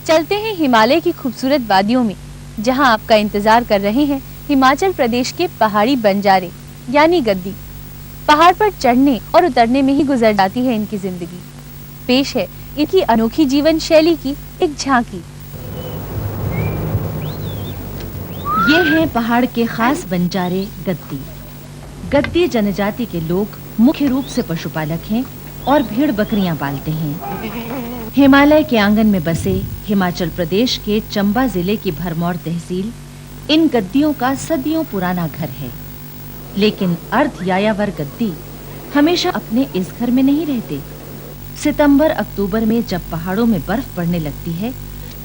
चलते हैं हिमालय की खूबसूरत वादियों में, जहां आपका इंतजार कर रहे हैं हिमाचल प्रदेश के पहाड़ी बंजारे यानी गद्दी। पहाड़ पर चढ़ने और उतरने में ही गुजर जाती है इनकी जिंदगी। पेश है इनकी अनोखी जीवन शैली की एक झांकी। ये हैं पहाड़ के खास बंजारे गद्दी। गद्दी जनजाति के लोग मुख्य रूप से पशुपालक हैं और भेड़ बकरियां पालते हैं। हिमालय के आंगन में बसे हिमाचल प्रदेश के चंबा जिले की भरमौर तहसील इन गद्दियों का सदियों पुराना घर है। लेकिन अर्ध यायावर गद्दी हमेशा अपने इस घर में नहीं रहते। सितंबर अक्टूबर में जब पहाड़ों में बर्फ पड़ने लगती है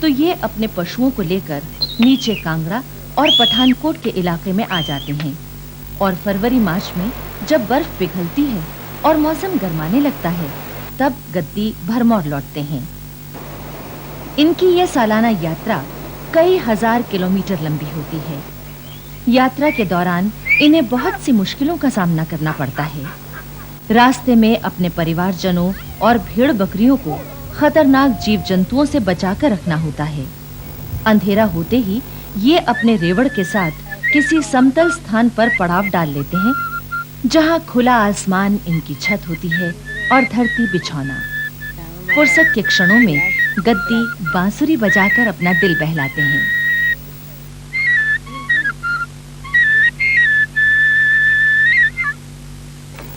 तो ये अपने पशुओं को लेकर नीचे कांगड़ा और पठानकोट के इलाके में आ जाते हैं। और फरवरी मार्च में जब बर्फ पिघलती है और मौसम गर्माने लगता है तब गद्दी भरमौर लौटते हैं। इनकी यह सालाना यात्रा कई हजार किलोमीटर लंबी होती है। यात्रा के दौरान इन्हें बहुत सी मुश्किलों का सामना करना पड़ता है। रास्ते में अपने परिवारजनों और भेड़ बकरियों को खतरनाक जीव जंतुओं से बचाकर रखना होता है। अंधेरा होते ही ये अपने रेवड़ के साथ किसी समतल स्थान पर पड़ाव डाल लेते हैं, जहां खुला आसमान इनकी छत होती है और धरती बिछौना। फुर्सत के क्षणों में गद्दी बांसुरी बजाकर अपना दिल बहलाते हैं।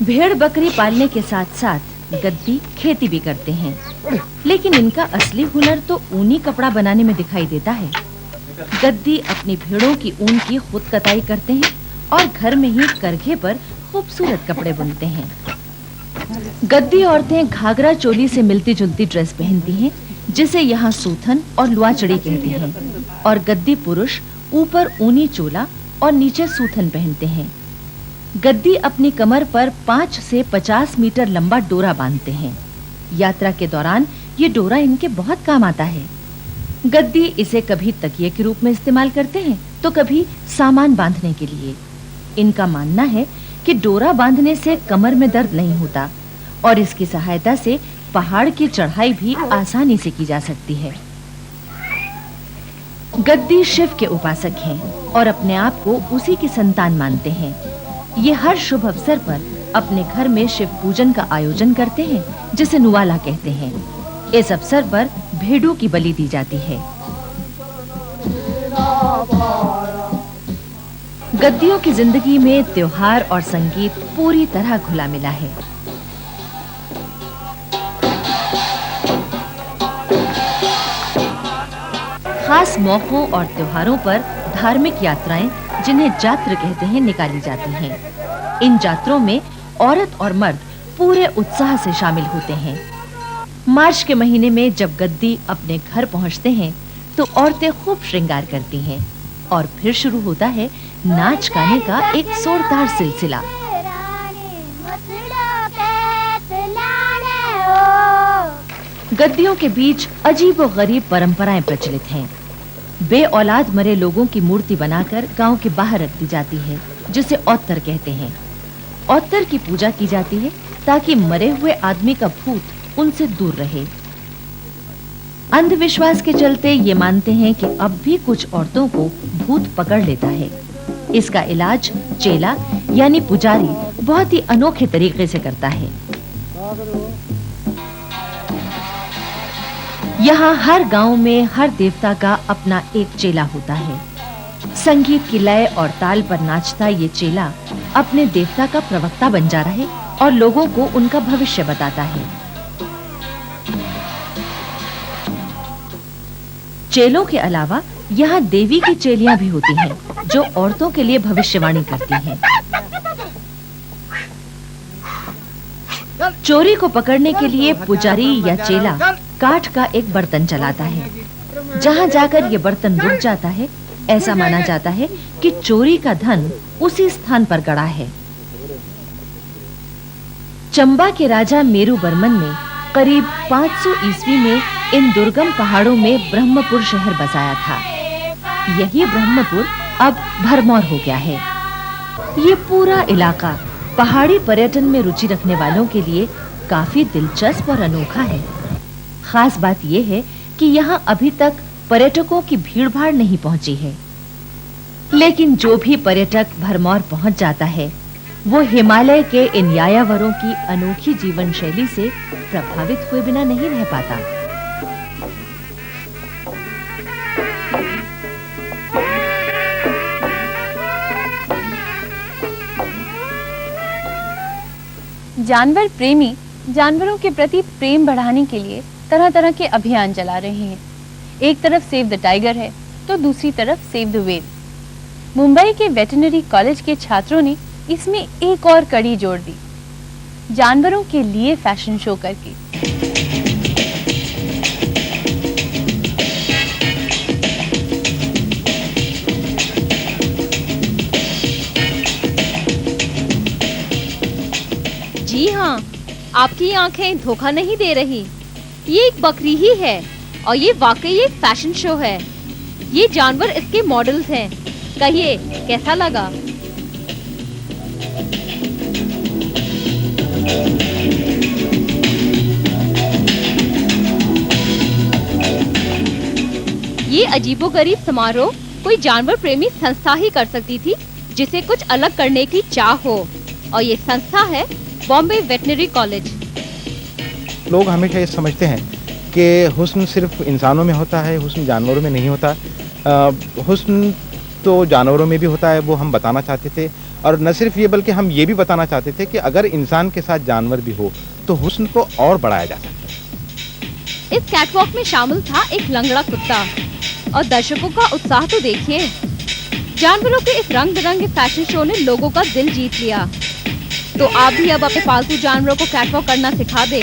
भेड़ बकरी पालने के साथ-साथ गद्दी खेती भी करते हैं, लेकिन इनका असली हुनर तो ऊनी कपड़ा बनाने में दिखाई देता है। गद्दी अपनी भेड़ों की ऊन की खुद कताई करते हैं और घर में ही करघे पर खूबसूरत कपड़े बुनते हैं। गद्दी औरतें घाघरा चोली से मिलती-जुलती ड्रेस पहनती हैं, जिसे यहाँ सूथन और लुआचड़ी कहते हैं, और गद्दी पुरुष ऊपर ऊनी चोला और नीचे सूथन पहनते हैं। गद्दी अपनी कमर पर 5 से 50 मीटर लंबा डोरा बांधते हैं। यात्रा के दौरान ये डोरा इनके बहुत काम आता है। गद्दी इसे कभी तकिए के रूप में इस्तेमाल करते हैं तो कभी सामान बांधने के लिए। इनका मानना है कि डोरा बांधने से कमर में दर्द नहीं होता और इसकी सहायता से पहाड़ की चढ़ाई भी आसानी से की जा सकती है। गद्दी शिव के उपासक हैं और अपने आप को उसी की संतान मानते हैं। ये हर शुभ अवसर पर अपने घर में शिव पूजन का आयोजन करते हैं, जिसे नुवाला कहते हैं। इस अवसर पर भेड़ों की बलि दी जाती है। गद्दियों की जिंदगी में त्योहार और संगीत पूरी तरह घुला मिला है। खास मौकों और त्योहारों पर धार्मिक यात्राएं, जिन्हें जात्र कहते हैं, निकाली जाती हैं। इन जात्रों में औरत और मर्द पूरे उत्साह से शामिल होते हैं। मार्च के महीने में जब गद्दी अपने घर पहुंचते हैं तो औरतें खूब श्रृंगार करती हैं और फिर शुरू होता है नाच गाने का एक जोरदार सिलसिला। गद्दियों के बीच अजीबो-गरीब परंपराएं प्रचलित हैं। बे औलाद मरे लोगों की मूर्ति बनाकर गांव के बाहर रख दी जाती है, जिसे औत्तर कहते हैं। औत्तर की पूजा की जाती है ताकि मरे हुए आदमी का भूत उनसे दूर रहे। अंधविश्वास के चलते ये मानते हैं कि अब भी कुछ औरतों को भूत पकड़ लेता है। इसका इलाज चेला यानी पुजारी बहुत ही अनोखे तरीके से करता है। यहाँ हर गांव में हर देवता का अपना एक चेला होता है। संगीत की लय और ताल पर नाचता ये चेला अपने देवता का प्रवक्ता बन जाता है और लोगों को उनका भविष्य बताता है। चेलों के अलावा यहाँ देवी की चेलियां भी होती हैं, जो औरतों के लिए भविष्यवाणी करती हैं। चोरी को पकड़ने के लिए पुजारी या चेला काठ का एक बर्तन चलाता है। जहाँ जाकर ये बर्तन रुक जाता है, ऐसा माना जाता है कि चोरी का धन उसी स्थान पर गड़ा है। चंबा के राजा मेरू बर्मन ने करीब 500 ईस्वी में इन दुर्गम पहाड़ों में ब्रह्मपुर शहर बसाया था। यही ब्रह्मपुर अब भरमौर हो गया है। ये पूरा इलाका पहाड़ी पर्यटन में रुचि रखने वालों के लिए काफी दिलचस्प और अनोखा है। खास बात यह है कि यहाँ अभी तक पर्यटकों की भीड़-भाड़ नहीं पहुंची है। लेकिन जो भी पर्यटक भरमौर पहुंच जाता है, वो हिमालय के इन यायावरों की अनोखी जीवन शैली से प्रभावित हुए बिना नहीं रह पाता। जानवर प्रेमी जानवरों के प्रति प्रेम बढ़ाने के लिए तरह-तरह के अभियान चला रहे हैं। एक तरफ सेव द टाइगर है, तो दूसरी तरफ सेव द व्हेल। मुंबई के वेटरनरी कॉलेज के छात्रों ने इसमें एक और कड़ी जोड़ दी, जानवरों के लिए फैशन शो करके। जी हाँ, आपकी आंखें धोखा नहीं दे रही। ये एक बकरी ही है और ये वाकई एक फैशन शो है। ये जानवर इसके मॉडल्स हैं। कहिए कैसा लगा? ये अजीबोगरीब समारोह कोई जानवर प्रेमी संस्था ही कर सकती थी, जिसे कुछ अलग करने की चाह हो, और ये संस्था है बॉम्बे वेटरनरी कॉलेज। लोग हमेशा ये समझते हैं कि हुस्न सिर्फ इंसानों में होता है, हुस्न जानवरों में नहीं होता। हुस्न तो जानवरों में भी होता है, वो हम बताना चाहते थे। और न सिर्फ ये, बल्कि हम ये भी बताना चाहते थे कि अगर इंसान के साथ जानवर भी हो तो हुस्न को और बढ़ाया जा सकता है। इस कैटवॉक में शामिल था एक लंगड़ा कुत्ता, और दर्शकों का उत्साह तो देखिए। जानवरों के इस रंग बिरंगे फैशन शो ने लोगों का दिल जीत लिया। तो आप भी अब अपने पालतू जानवरों को कैटवॉक करना सिखा दे।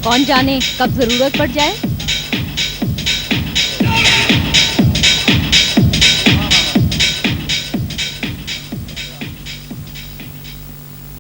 कौन जाने कब जरूरत पड़ जाए।